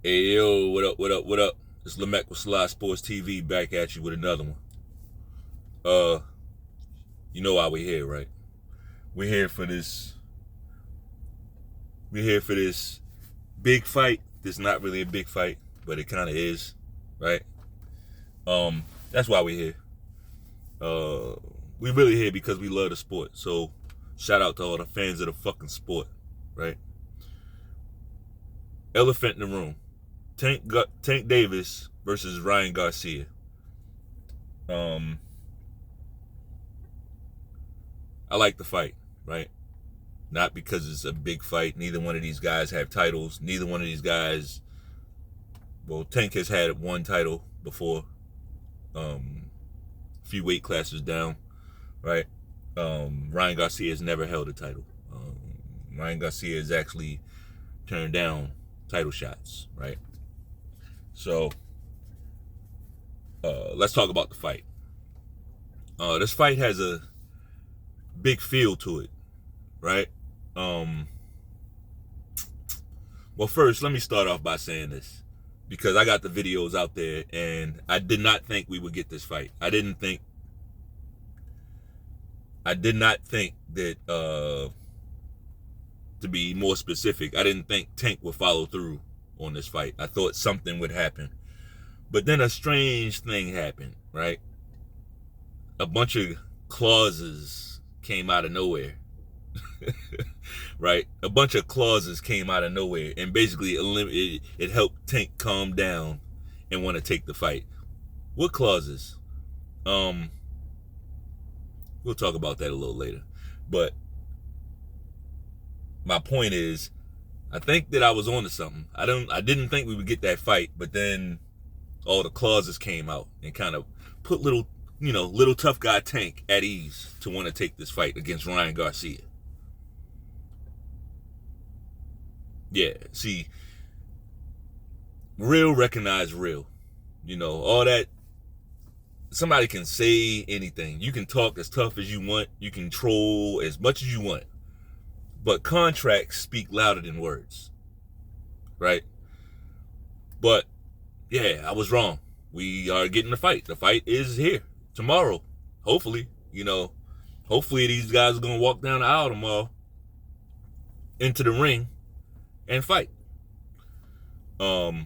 Hey yo, what up, what up, what up? It's Lemekh with selahsportstv back at you with another one. Uh, you know why we're here, right? We're here for this. We're here for this big fight. It's not really a big fight, but it kind of is, right? That's why we're here. We really here because we love the sport. So, shout out to all the fans of the fucking sport, right? Elephant in the room. Tank Davis versus Ryan Garcia. I like the fight, right? Not because it's a big fight. Neither one of these guys have titles. Neither one of these guys. Well, Tank has had one title before, a few weight classes down, right? Ryan Garcia has never held a title. Ryan Garcia has actually turned down title shots, right? So, let's talk about the fight. This fight has a big feel to it, right? Well, first, let me start off by saying this, because I got the videos out there, and I did not think we would get this fight. I did not think that, to be more specific, I didn't think Tank would follow through on this fight. I thought something would happen. But then a strange thing happened, right? A bunch of clauses came out of nowhere. Right? A bunch of clauses came out of nowhere and basically it helped Tank calm down and want to take the fight. What clauses? We'll talk about that a little later. But my point is, I think that I was onto something. I didn't think we would get that fight, but then all the clauses came out and kind of put little tough guy Tank at ease to want to take this fight against Ryan Garcia. Yeah, see, real recognize real. All that. Somebody can say anything. You can talk as tough as you want. You can troll as much as you want. But contracts speak louder than words, right? But, yeah, I was wrong. We are getting the fight. The fight is here tomorrow, hopefully. Hopefully these guys are going to walk down the aisle tomorrow into the ring and fight. Yeah,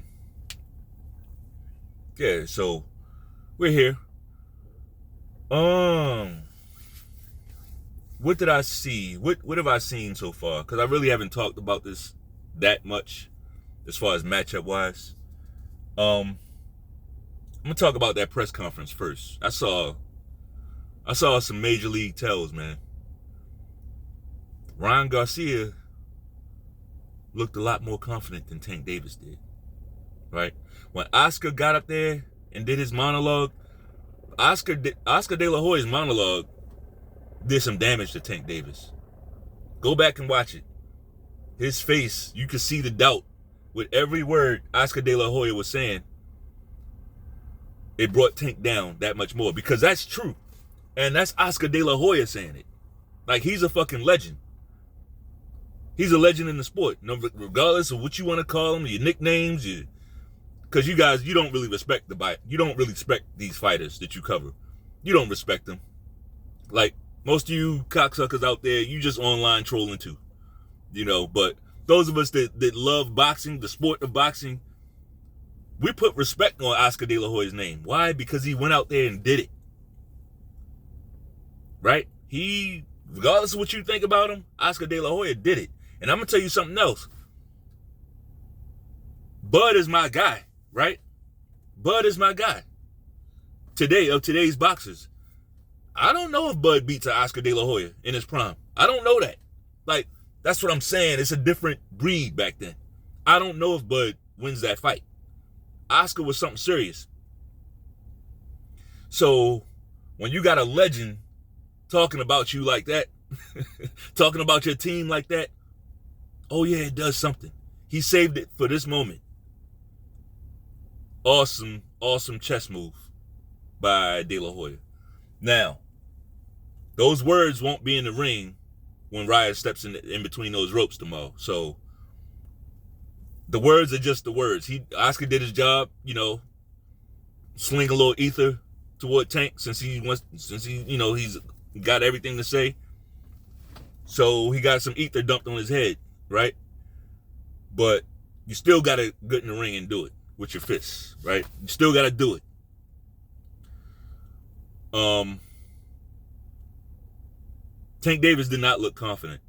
so we're here. What did I see? What have I seen so far? Because I really haven't talked about this that much as far as matchup wise. I'm gonna talk about that press conference first. I saw some major league tells, man. Ryan Garcia looked a lot more confident than Tank Davis did, right? When Oscar got up there and did his monologue, Oscar De La Hoya's monologue did some damage to Tank Davis. Go back and watch it. His face, you could see the doubt with every word Oscar De La Hoya was saying. It brought Tank down that much more, because that's true. And that's Oscar De La Hoya saying it. Like, he's a fucking legend. He's a legend in the sport, regardless of what you want to call him, your nicknames, because you guys, you don't really respect these fighters that you cover. You don't respect them. Like, most of you cocksuckers out there, you just online trolling too. But those of us that love boxing, the sport of boxing, we put respect on Oscar De La Hoya's name. Why? Because he went out there and did it. Right? He, regardless of what you think about him, Oscar De La Hoya did it. And I'm going to tell you something else. Bud is my guy, right? Bud is my guy. Today's boxers. I don't know if Bud beats Oscar De La Hoya in his prime. I don't know that. Like, that's what I'm saying. It's a different breed back then. I don't know if Bud wins that fight. Oscar was something serious. So, when you got a legend talking about you like that, talking about your team like that, oh yeah, it does something. He saved it for this moment. Awesome chess move by De La Hoya. Now, those words won't be in the ring when Ryan steps in between those ropes tomorrow. So The words are just the words. Oscar did his job, sling a little ether toward Tank since he's got everything to say. So he got some ether dumped on his head, right? But you still gotta get in the ring and do it with your fists, right? You still gotta do it. Tank Davis did not look confident.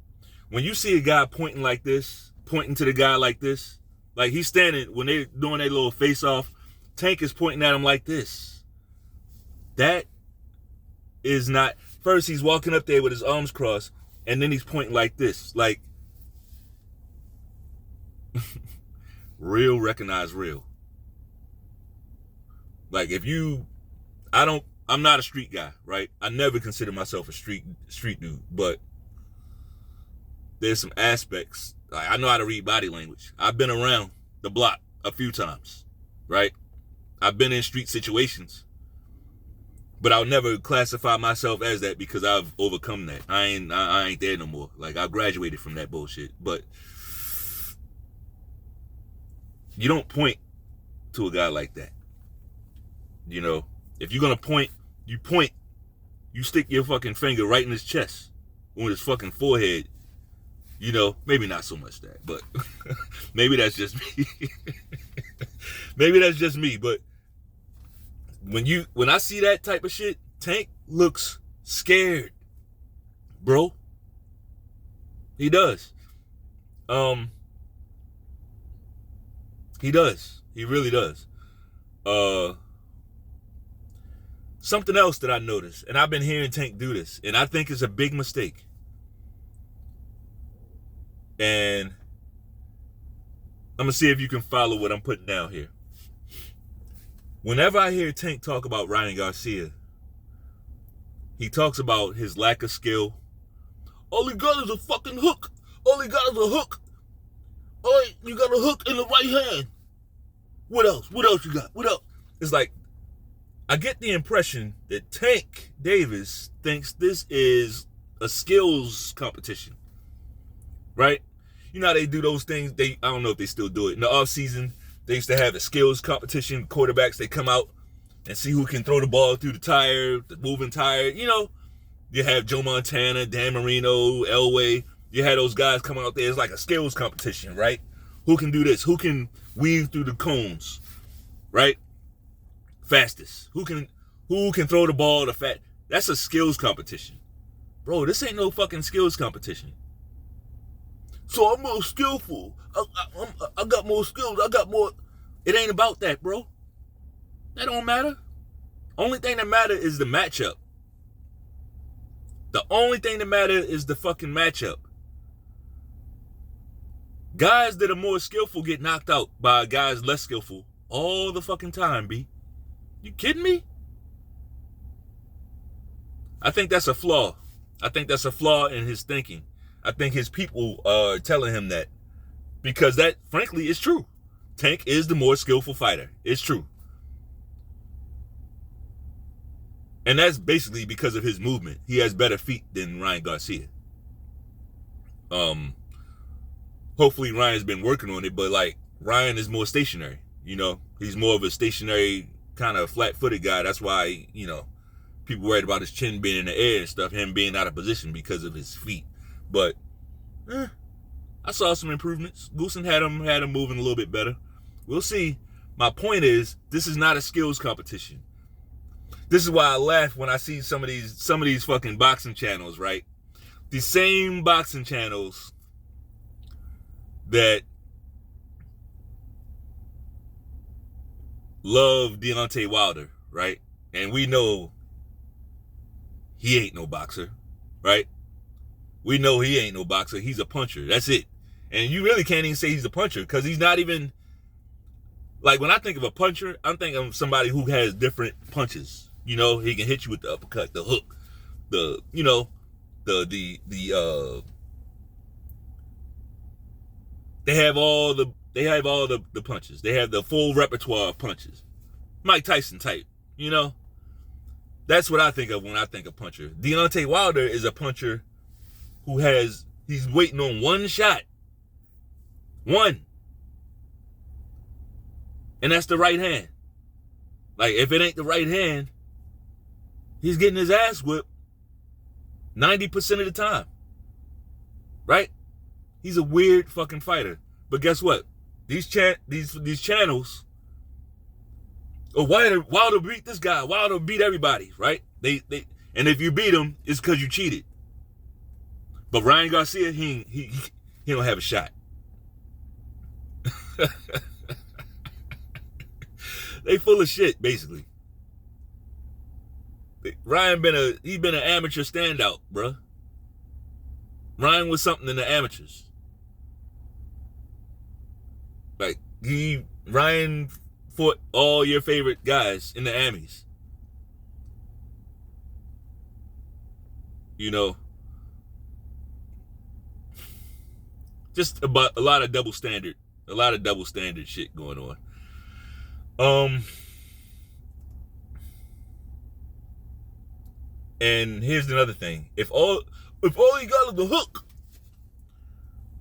When you see a guy pointing like this, pointing to the guy like this, like he's standing, when they're doing their little face-off, Tank is pointing at him like this. That is not, first he's walking up there with his arms crossed, and then he's pointing like this. Like, real recognize real. Like I'm not a street guy, right? I never consider myself a street dude, but there's some aspects. Like, I know how to read body language. I've been around the block a few times, right? I've been in street situations, but I'll never classify myself as that because I've overcome that. I ain't there no more. Like, I've graduated from that bullshit. But you don't point to a guy like that. If you're gonna point, you point. You stick your fucking finger right in his chest, on his fucking forehead. Maybe not so much that, but maybe that's just me. Maybe that's just me, but when I see that type of shit, Tank looks scared, bro. He does. He does. He really does. Something else that I noticed, and I've been hearing Tank do this, and I think it's a big mistake. And I'm going to see if you can follow what I'm putting down here. Whenever I hear Tank talk about Ryan Garcia, he talks about his lack of skill. All he got is a fucking hook. All he got is a hook. All you got a hook in the right hand. What else? What else you got? What else? It's like, I get the impression that Tank Davis thinks this is a skills competition, right? You know how they do those things? I don't know if they still do it. In the offseason, they used to have a skills competition. Quarterbacks, they come out and see who can throw the ball through the moving tire. You have Joe Montana, Dan Marino, Elway. You had those guys come out there. It's like a skills competition, right? Who can do this? Who can weave through the cones, right? Fastest. Who can throw the ball the fat? That's a skills competition. Bro, this ain't no fucking skills competition. So I'm more skillful. I got more skills. I got more. It ain't about that, bro. That don't matter. Only thing that matter is the matchup. The only thing that matter is the fucking matchup. Guys that are more skillful get knocked out by guys less skillful all the fucking time, B. You kidding me? I think that's a flaw. I think that's a flaw in his thinking. I think his people are telling him that. Because that, frankly, is true. Tank is the more skillful fighter. It's true. And that's basically because of his movement. He has better feet than Ryan Garcia. Hopefully Ryan's been working on it, but like Ryan is more stationary. He's more of a stationary kind of flat-footed guy. That's why, people worried about his chin being in the air and stuff, him being out of position because of his feet. But I saw some improvements. Goosen had him moving a little bit better. We'll see. My point is, this is not a skills competition. This is why I laugh when I see some of these fucking boxing channels, right? The same boxing channels that love Deontay Wilder, right? And we know he ain't no boxer, right? We know he ain't no boxer. He's a puncher. That's it. And you really can't even say he's a puncher because he's not even, like, when I think of a puncher, I'm thinking of somebody who has different punches. He can hit you with the uppercut, the hook, they have all the punches. They have the full repertoire of punches. Mike Tyson type, That's what I think of when I think of puncher. Deontay Wilder is a puncher who he's waiting on one shot. One. And that's the right hand. Like, if it ain't the right hand, he's getting his ass whipped 90% of the time. Right? He's a weird fucking fighter. But guess what? These channels, Wilder beat this guy, Wilder beat everybody, right? And if you beat him, it's because you cheated. But Ryan Garcia, he don't have a shot. They full of shit, basically. Ryan he's been an amateur standout, bruh. Ryan was something in the amateurs. Like, Ryan fought all your favorite guys in the Amis. You know, just about a lot of double standard shit going on. And here's another thing: if all you got is the hook,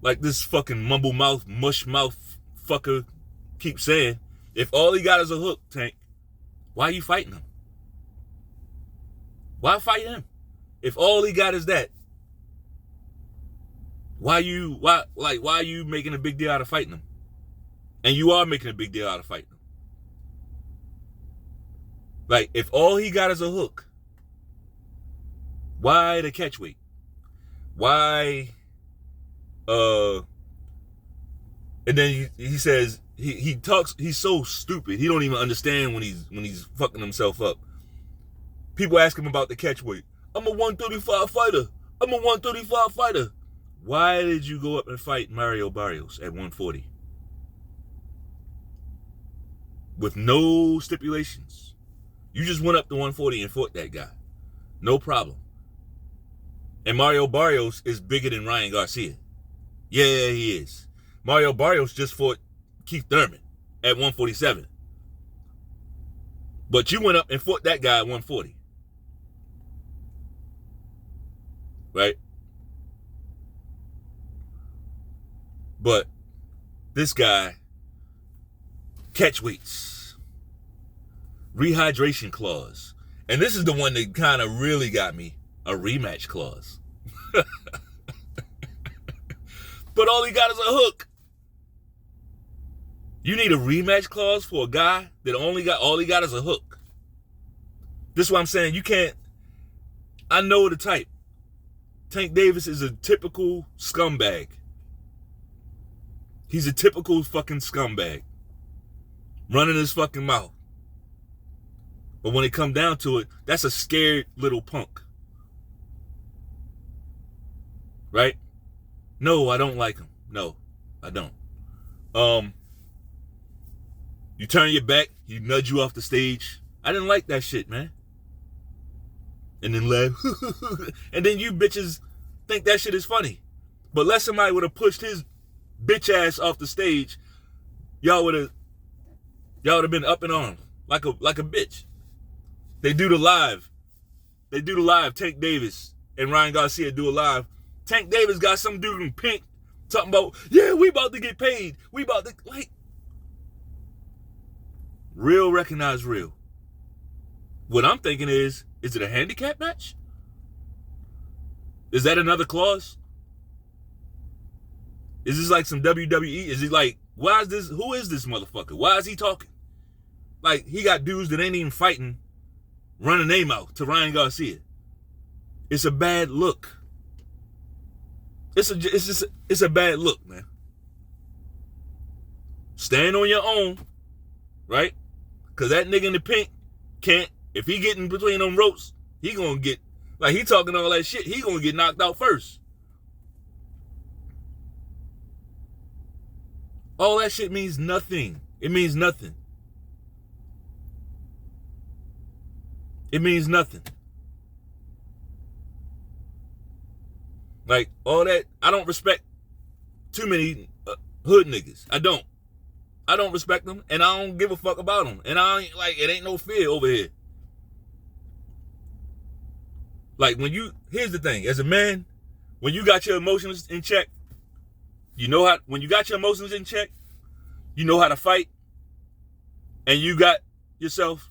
like this fucking mumble mouth, mush mouth fucker keeps saying, if all he got is a hook, Tank, why are you fighting him? Why fight him? If all he got is that, why are you making a big deal out of fighting him? And you are making a big deal out of fighting him. Like, if all he got is a hook, why the catch weight? Why and then he says he talks, he's so stupid. He don't even understand when he's fucking himself up. People ask him about the catch weight. I'm a 135 fighter. Why did you go up and fight Mario Barrios at 140? With no stipulations. You just went up to 140 and fought that guy. No problem. And Mario Barrios is bigger than Ryan Garcia. Yeah, he is. Mario Barrios just fought Keith Thurman at 147. But you went up and fought that guy at 140. Right? But this guy, catch weights, rehydration clause. And this is the one that kind of really got me, a rematch clause. But all he got is a hook. You need a rematch clause for a guy that all he got is a hook. This is what I'm saying. You can't. I know the type. Tank Davis is a typical scumbag. He's a typical fucking scumbag. Running his fucking mouth. But when it come down to it, that's a scared little punk. Right? No, I don't like him. No, I don't. You turn your back, he nudge you off the stage. I didn't like that shit, man. And then laugh. And then you bitches think that shit is funny. But unless somebody would have pushed his bitch ass off the stage, y'all would have been up in arms like a bitch. They do the live. Tank Davis and Ryan Garcia do a live. Tank Davis got some dude in pink talking about, yeah, we about to get paid. We about to, like, real recognize real. What I'm thinking is it a handicap match? Is that another clause? Is this like some WWE? Is he like, who is this motherfucker? Why is he talking? Like, he got dudes that ain't even fighting, running their mouth to Ryan Garcia. It's a bad look. It's a bad look, man. Stand on your own, right? Because that nigga in the pink can't, if he get in between them ropes, he gonna get, like, he talking all that shit, he gonna get knocked out first. All that shit means nothing. It means nothing. It means nothing. Like, all that, I don't respect too many hood niggas. I don't respect them, and I don't give a fuck about them. And it ain't no fear over here. Like, here's the thing, as a man, when you got your emotions in check, when you got your emotions in check, you know how to fight, and you got yourself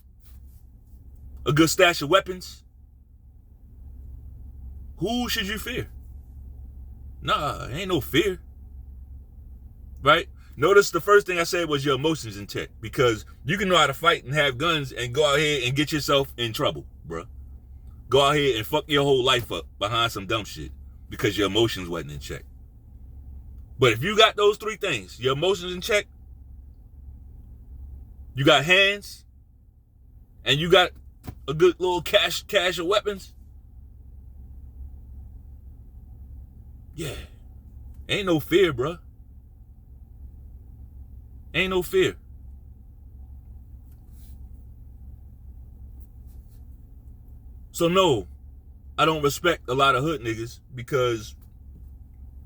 a good stash of weapons, who should you fear? Nah, ain't no fear. Right? Notice the first thing I said was your emotions in check, because you can know how to fight and have guns and go out here and get yourself in trouble, bro. Go out here and fuck your whole life up behind some dumb shit because your emotions wasn't in check. But if you got those three things, your emotions in check, you got hands, and you got a good little cache of weapons, yeah, ain't no fear, bro. Ain't no fear. So no, I don't respect a lot of hood niggas, because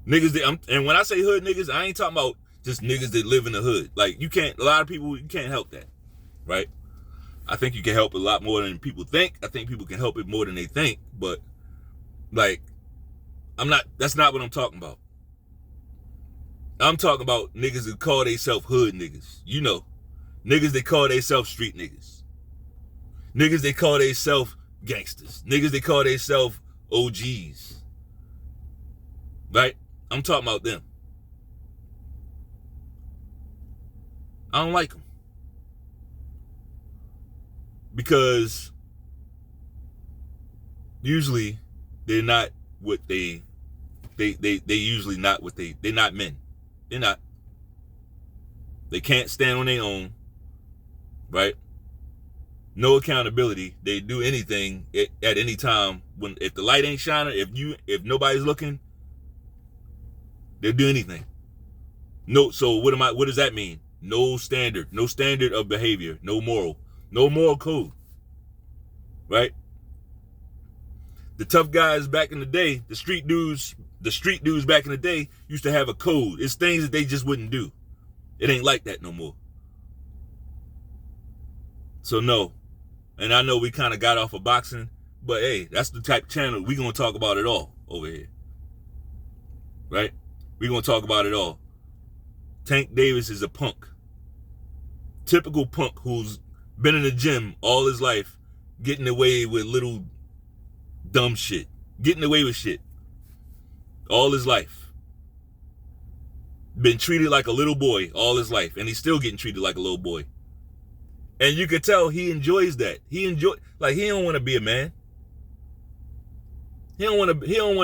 niggas and when I say hood niggas, I ain't talking about just niggas that live in the hood. Like, a lot of people, you can't help that, right? I think you can help a lot more than people think. I think people can help it more than they think, but like, that's not what I'm talking about. I'm talking about niggas that call themselves hood niggas. You know, niggas that call themselves street niggas. Niggas that call themselves gangsters. Niggas that call themselves OGs. Right? I'm talking about them. I don't like them. Because usually they're not what they usually not what they're not men. They're not. They can't stand on their own, right? No accountability. They do anything at any time. If the light ain't shining, if nobody's looking, they'll do anything. No. So what does that mean? No standard of behavior, no moral code, right? The tough guys back in the day, the street dudes back in the day used to have a code. It's things that they just wouldn't do. It ain't like that no more. So no. And I know we kind of got off of boxing, but hey, that's the type of channel we gonna talk about it all over here. Right? We gonna talk about it all. Tank Davis is a punk. Typical punk who's been in the gym all his life, getting away with little dumb shit. Getting away with shit. All his life. Been treated like a little boy all his life, and he's still getting treated like a little boy. And you can tell he enjoys that. He don't want to be a man. He don't want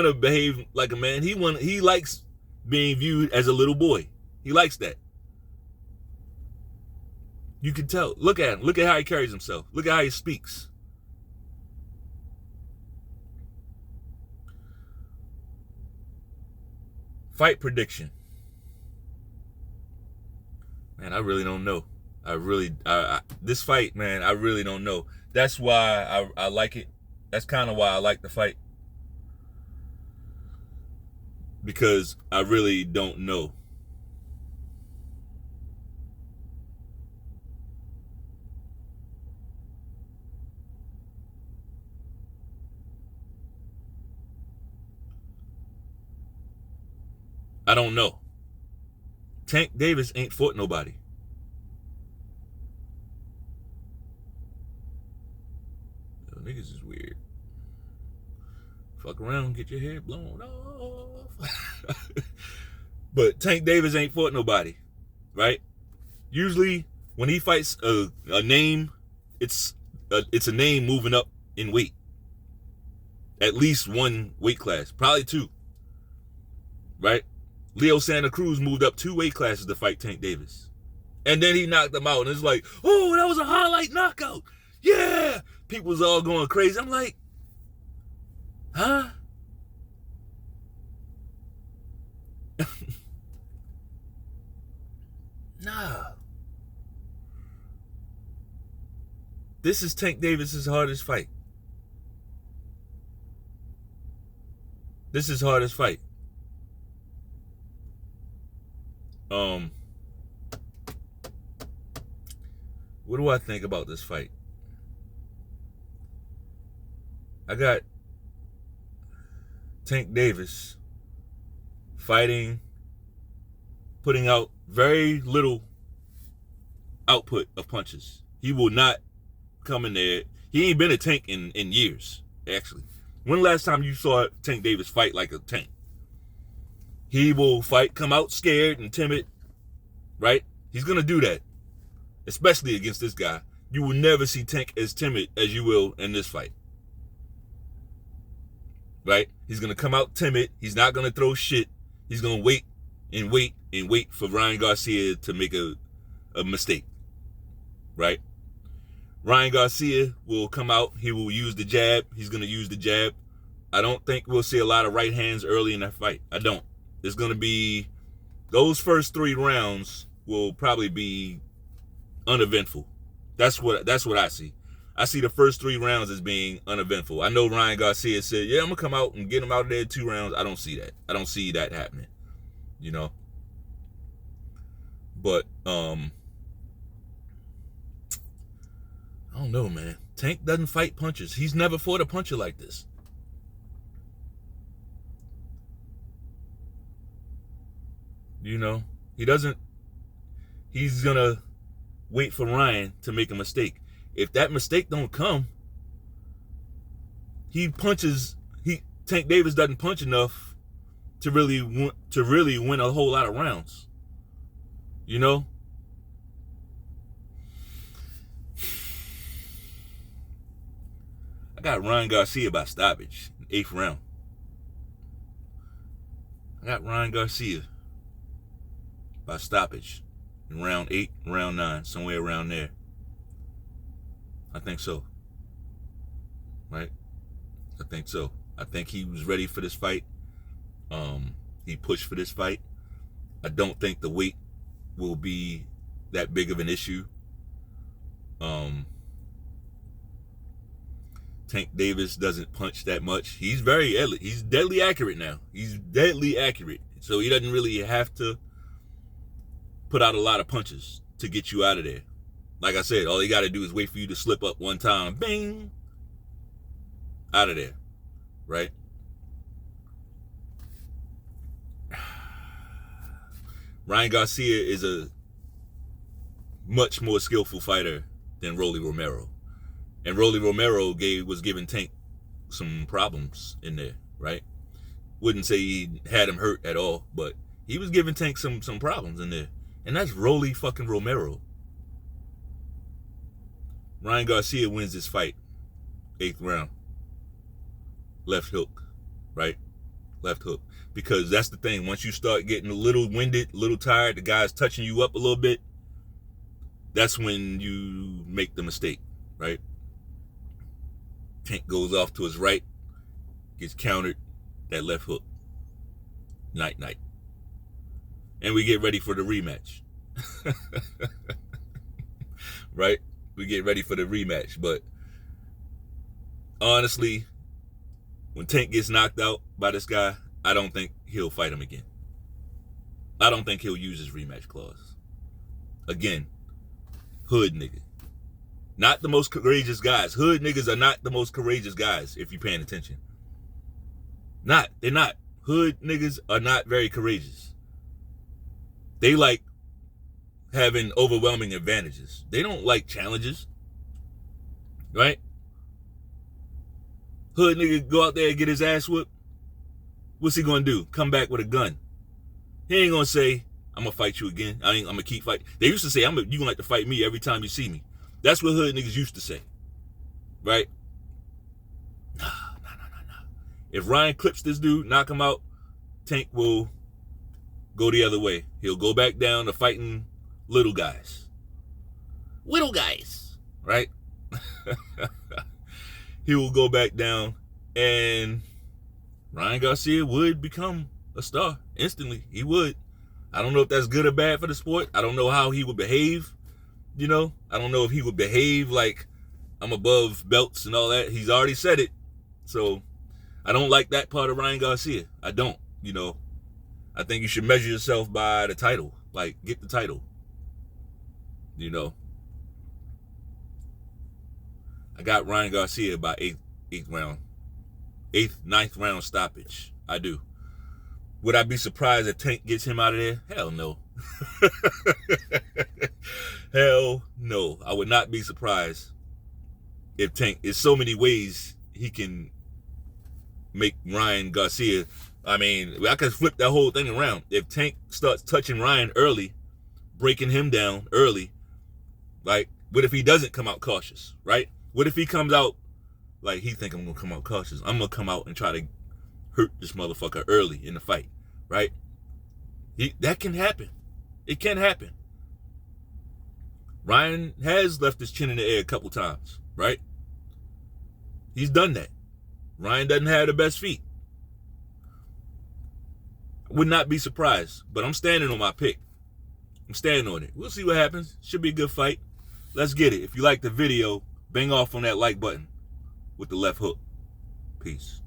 to behave like a man. He likes being viewed as a little boy. He likes that. You can tell. Look at him. Look at how he carries himself. Look at how he speaks. Fight prediction. Man, I really don't know. This fight, man, I really don't know. That's why I like it. That's kind of why I like the fight. Because I really don't know. I don't know. Tank Davis ain't fought nobody. Yo, niggas is weird. Fuck around, get your hair blown off. But Tank Davis ain't fought nobody, right? Usually, when he fights a name, it's a name moving up in weight. At least one weight class, probably two, right? Leo Santa Cruz moved up 2 weight classes to fight Tank Davis. And then he knocked him out. And it's like, oh, that was a highlight knockout. Yeah. People's all going crazy. I'm like, huh? Nah. This is Tank Davis's hardest fight. This is hardest fight. What do I think about this fight? I got Tank Davis fighting, putting out very little output of punches. He will not come in there. He ain't been a Tank in years, actually. When the last time you saw Tank Davis fight like a Tank? He will fight, come out scared and timid, right? He's going to do that, especially against this guy. You will never see Tank as timid as you will in this fight, right? He's going to come out timid. He's not going to throw shit. He's going to wait and wait and wait for Ryan Garcia to make a mistake, right? Ryan Garcia will come out. He will use the jab. He's going to use the jab. I don't think we'll see a lot of right hands early in that fight. I don't. It's going to be, those first 3 rounds will probably be uneventful. That's what I see. I see the first 3 rounds as being uneventful. I know Ryan Garcia said, yeah, I'm going to come out and get him out of there in 2 rounds. I don't see that. I don't see that happening, you know. But, I don't know, man. Tank doesn't fight punches. He's never fought a puncher like this. You know, he's going to wait for Ryan to make a mistake. If that mistake don't come, Tank Davis doesn't punch enough to really win a whole lot of rounds. You know? I got Ryan Garcia by stoppage, 8th round. I got Ryan Garcia by stoppage in round 8, round 9, somewhere around there. I think so. Right? I think so. I think he was ready for this fight. He pushed for this fight. I don't think the weight will be that big of an issue. Tank Davis doesn't punch that much. He's deadly accurate now. He's deadly accurate. So he doesn't really have to put out a lot of punches to get you out of there. Like I said, all you got to do is wait for you to slip up one time. Bing! Out of there. Right? Ryan Garcia is a much more skillful fighter than Rolly Romero. And Rolly Romero was giving Tank some problems in there, right? Wouldn't say he had him hurt at all, but he was giving Tank some problems in there. And that's Rolly fucking Romero. Ryan Garcia wins this fight, 8th round. Left hook, right? Left hook. Because that's the thing. Once you start getting a little winded, a little tired, the guy's touching you up a little bit, that's when you make the mistake, right? Tank goes off to his right, gets countered, that left hook. Night, night. And we get ready for the rematch. Right? We get ready for the rematch. But honestly, when Tank gets knocked out by this guy, I don't think he'll fight him again. I don't think he'll use his rematch clause. Again, hood nigga. Not the most courageous guys. Hood niggas are not the most courageous guys, if you're paying attention. They're not. Hood niggas are not very courageous. They like having overwhelming advantages. They don't like challenges. Right? Hood nigga go out there and get his ass whooped. What's he gonna do? Come back with a gun. He ain't gonna say, I'm gonna fight you again. I'm gonna keep fighting. They used to say, you gonna like to fight me every time you see me. That's what hood niggas used to say. Right? Nah. If Ryan clips this dude, knock him out, Tank will go the other way. He'll go back down to fighting little guys. Little guys. Right? He will go back down, and Ryan Garcia would become a star instantly. He would. I don't know if that's good or bad for the sport. I don't know how he would behave. You know, I don't know if he would behave like I'm above belts and all that. He's already said it. So I don't like that part of Ryan Garcia. I don't, you know. I think you should measure yourself by the title. Like, get the title. You know. I got Ryan Garcia by 8th round. 9th round stoppage. I do. Would I be surprised if Tank gets him out of there? Hell no. Hell no. I would not be surprised if Tank, there's so many ways he can make Ryan Garcia. I mean, I could flip that whole thing around. If Tank starts touching Ryan early, breaking him down early, like, what if he doesn't come out cautious, right? What if he comes out like he think I'm going to come out cautious? I'm going to come out and try to hurt this motherfucker early in the fight, right? That can happen. It can happen. Ryan has left his chin in the air a couple times, right? He's done that. Ryan doesn't have the best feet. Would not be surprised, but I'm standing on my pick. I'm standing on it. We'll see what happens. Should be a good fight. Let's get it. If you like the video, bang off on that like button with the left hook. Peace.